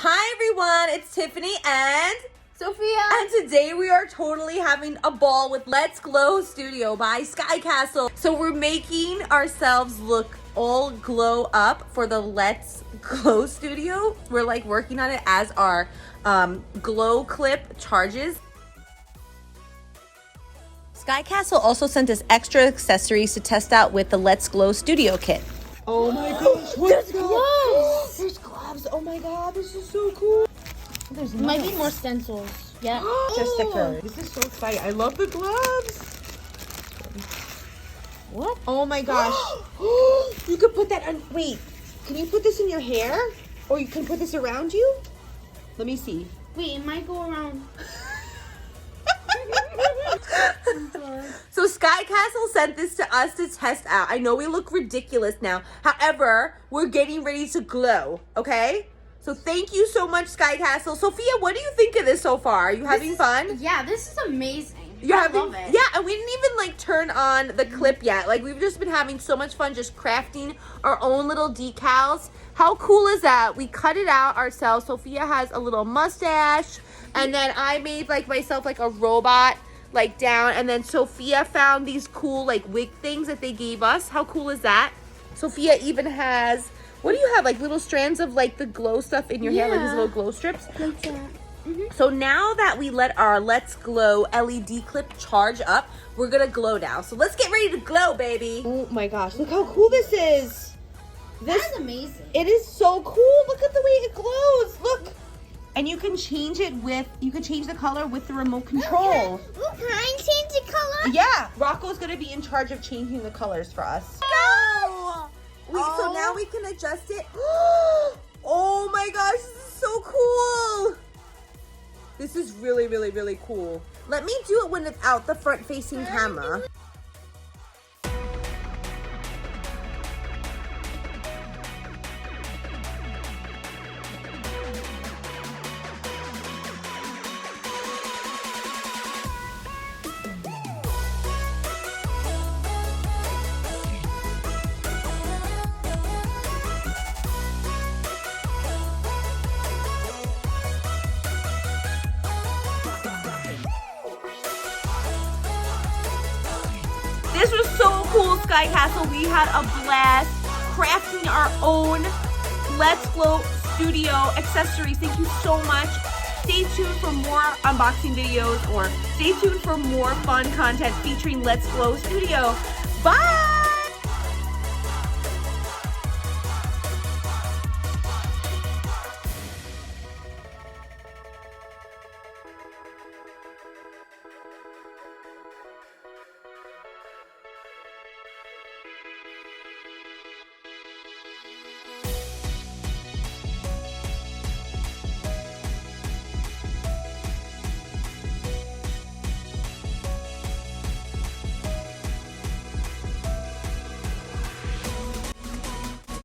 Hi everyone, it's Tiffany and Sophia. And today we are totally having a ball with Let's Glow Studio by Sky Castle. So we're making ourselves look all glow up for the Let's Glow Studio. We're like working on it as our glow clip charges. Sky Castle also sent us extra accessories to test out with the Let's Glow Studio kit. Oh my gosh, There's gloves. There's gloves. Oh my god, this is so cool. There's Might be more stencils. Yeah. just stickers. This is so exciting. I love the gloves. What? Oh my gosh. You could put that on. Wait, can you put this in your hair? Or you can put this around you? Let me see. Wait, it might go around. So Sky Castle sent this to us to test out. I know we look ridiculous now. However, we're getting ready to glow, okay? So thank you so much, Sky Castle. Sophia, what do you think of this so far? Are you having fun? Yeah, this is amazing. I love it. Yeah, and we didn't even like turn on the clip yet. Like we've just been having so much fun just crafting our own little decals. How cool is that? We cut it out ourselves. Sophia has a little mustache, and then I made like myself like a robot like down, and then Sophia found these cool like wig things that they gave us. How cool is that? Sophia even has, what do you have, like little strands of like the glow stuff in your hair, like these little glow strips? Like that. So now that we let our Let's Glow LED clip charge up, we're gonna glow now. So let's get ready to glow, baby. Oh my gosh, look how cool this is. That's amazing. It is so cool. Look at the way it glows. Look. And you can change it with, you can change the color with the remote control. Look, can I change the color? Yeah, Rocco's gonna be in charge of changing the colors for us. Go! Wait, so now we can adjust it. Oh my gosh, this is so cool. This is really, really, really cool. Let me do it when it's out the front-facing camera. This was so cool, Sky Castle. We had a blast crafting our own Let's Glow Studio accessories. Thank you so much. Stay tuned for more unboxing videos, or stay tuned for more fun content featuring Let's Glow Studio. Bye!